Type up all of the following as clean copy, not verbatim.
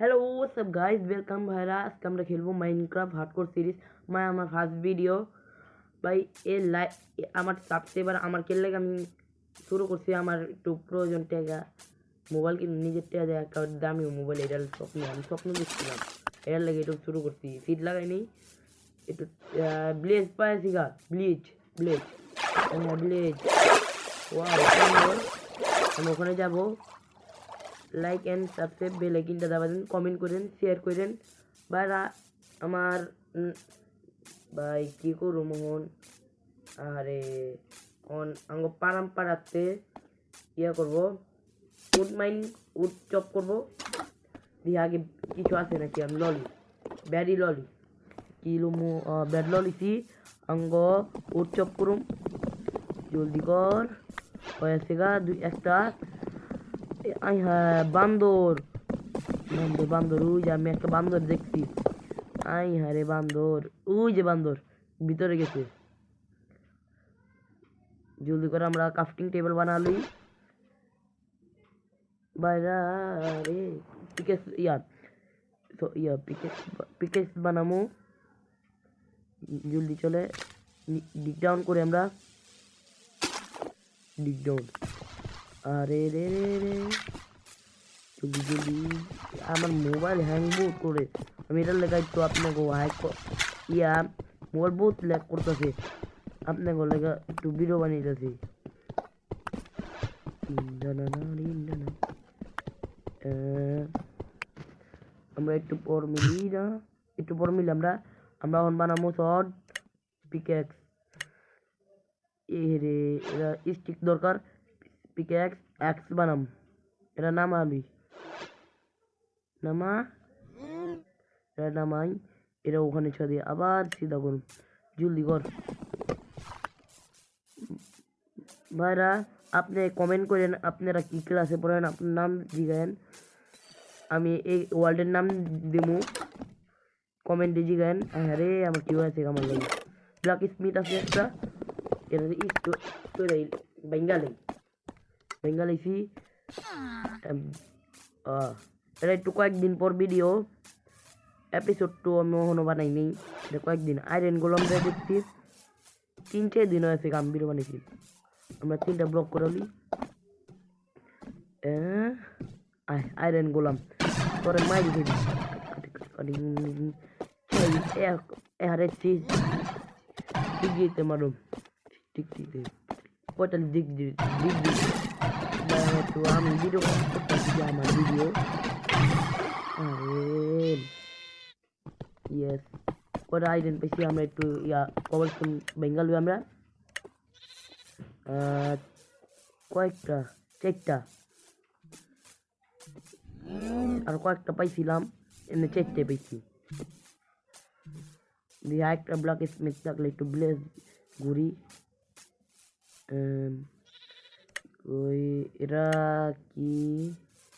Hello WhatsApp guys welcome ভাইরা। আজকে আমরা খেলবো মাইনক্রাফট হার্ডকোর সিরিজ। আমার ফার্স্ট ভিডিও ভাই। আমার সাবস্ক্রাইবার আমার খেললে আমি শুরু করছি। আমার একটু প্রয়োজন টাকা, মোবাইল কিনে নিজের টাকা দেয় একটা দামি মোবাইল। এটার স্বপ্ন, আমি স্বপ্ন দেখছিলাম, এটার লাগে একটু শুরু করছি। সিট লাগাইনি, একটু ব্লেজ পাইছি গা, ব্লিচ ব্লেজ ব্লেজ আমি ওখানে যাবো। লাইক অ্যান্ড সাবস্ক্রাইব, বেল আইকনটা দাবাবেন, কমেন্ট করেন, শেয়ার করেন ভাইরা। আমার ভাই কী করবো মোহন, আরে আঙ্গ পারাম পাড়াতে ইয়ে করবো, উড চপ করবো। দিয়ে আগে কিছু আছে নাকি, আমি ললি ব্যাডি ললি কিলো ব্যাড ললিছি আঙ্গ উড চপ করুম। জলদি কর, হয়েছে গা দুই একটা। হ্যাঁ বান্দর বান্দর বান্দর, ওই যে আমি একটা বান্দর দেখছি। হ্যাঁ রে বান্দর, ওই যে বান্দর ভিতরে গেছে। জলদি করে আমরা ক্রাফটিং টেবিল বানালি বাইরা রে। পিকেস পিকেস বানামো। জলদি চলে ডিক ডাউন করে আমরা ডিক ডাউন। আরে রে রে রে, জলদি জলদি। আমার মোবাইল হ্যাং বহুত করে, আমি এটার লেগে একটু আপনাকে মোবাইল বহুত ল্যাগ করতেছে। আপনাকে লেগে একটু ভিডিও বানিয়েছি। আমরা একটু পর মিলি না, একটু পর মিলি আমরা আমরা এখন বানাবো শর্ট পিকেক্স। এ রে, এরা স্টিক দরকার। পিকেক্স এক্স বানাম, এটা নামাবি নামা, এটা নামাই। এরা ওখানে ছ দিয়ে আবার সিধা করুন। জলদি কর ভাইরা। আপনি কমেন্ট করেন আপনারা কি ক্লাসে পড়েন, আপনার নাম জিগায়েন, আমি এই ওয়ার্ল্ডের নাম দেবো। কমেন্টে জিগায়েন। হ্যাঁ রে, আমার কি হয়েছে, আমার লাগে ব্ল্যাক স্মিথ আছে একটা, এটা বেঙ্গালি বেঙ্গালিছি। এটা একটু কয়েকদিন পর ভিডিও, এপিসোড 2 আমি এখনো বানাইনি। এটা কয়েকদিন আয়রন গোলাম দেখছি, 3-4 দিন হয়েছে আমি ভিডিও বানিয়েছি। আমরা 3টা ব্লক করালি। আয়রন গোলাম তোরে মাই দিছি। আরে চিজ ঠিক দিতে মারুম, ঠিক দিতে কয়টা দিক দিক দিক একটু আমি ভিডিও করতেছি, আমার ভিডিও। আরে ইয়েস, কয়টা আইডেন পেয়েছি আমরা। একটু কবলস্টোন বেঙ্গালু আমরা কয়েকটা 4টা আর কয়েকটা পাইছিলাম, এমনি 4টে পেয়েছি। দিয়ে একটা ব্লক স্মিথ থাকলে একটু ব্লেজ ঘুরি। ওই এরা কি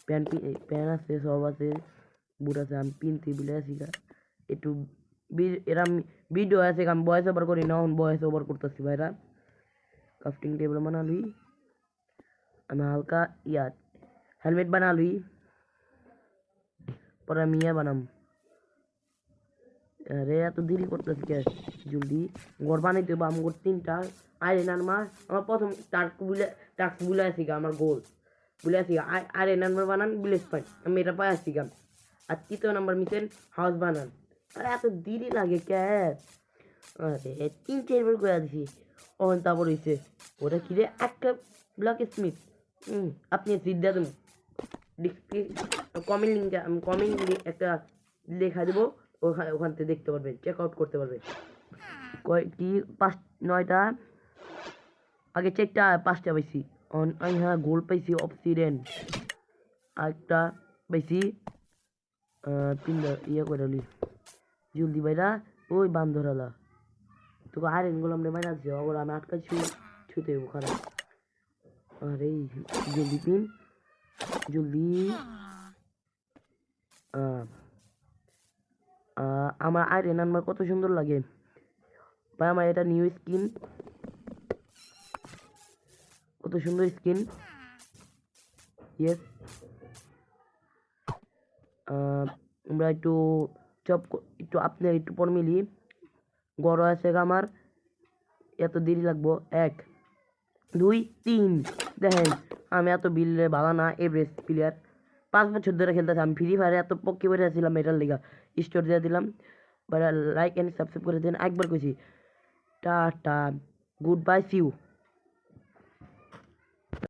প্যান প্যান আছে, সব আছে, বুট আছে, আমি পিনতে বিলে আছি গা। একটু এরা ভিডিও আছে, আমি ভয়েস ওভার করি না, ভয়েস ওভার করতেছি ভাইরা। ক্রাফটিং টেবিল বানালুই আমি হালকা হেলমেট বানালুই, পরে আমি বানাম। রে এত দেরি করতেছি কে, জলদি ঘর বানাইতে হবে। আমার 3টা আয়রন আর্মার, আমার প্রথম টাস্ক বুলে আসি গা, আমার গোল বুলে আসি গা। আয়রন আর্মার বানান বিলেজ পাই, আমি এটা পাই আসি গা। আর 3য় নাম্বার মিশন হাউস বানান। আরে এত দেরি লাগে কে, আরে 3-4 বার করে দিছি। ওখান তারপর হয়েছে ওটা কি রে, একটা ব্লক স্মিথ। আপনি সিট দিয়ে দেবেন, কমেন্ট লিঙ্কে আমি কমেন্ট একটা লেখা দেবো, ওখান থেকে দেখতে পারবেন, চেক আউট করতে পারবেন। কয়টি 9টা, আগে 4টা 5টা পাইছি। হ্যাঁ গোল পাইছি অবসিডেন, আরেকটা পাইছি। 3টা করে লি জলদি ভাইরা। ওই বান্ধরালা তোকে আয়রন গোলাম রে মাইনা দিছে, ওগুলো আমি আটকা ছুতে খারাপ। আরে জলদি পিন জলদি। আমার আয়রন আমার কত সুন্দর লাগে ভাই। আমার এটা নিউ স্কিন, কত সুন্দর স্কিন। ইয়েস আমরা একটু একটু আপনি একটু পর মিলি গড় আছে আমার এত দেরি লাগবো 1 2 3 দেখেন আমি এত বিলে ভালো না এভারেস্ট প্লেয়ার 5 বছর ধরে খেলতেছি আমি ফ্রি ফায়ারে এত পক্ষে বেড়ে ছিলাম এটার লিগা স্টোর দিয়ে দিলাম লাইক এন্ড সাবস্ক্রাইব করে দিন একবার কইছি tata good bye see you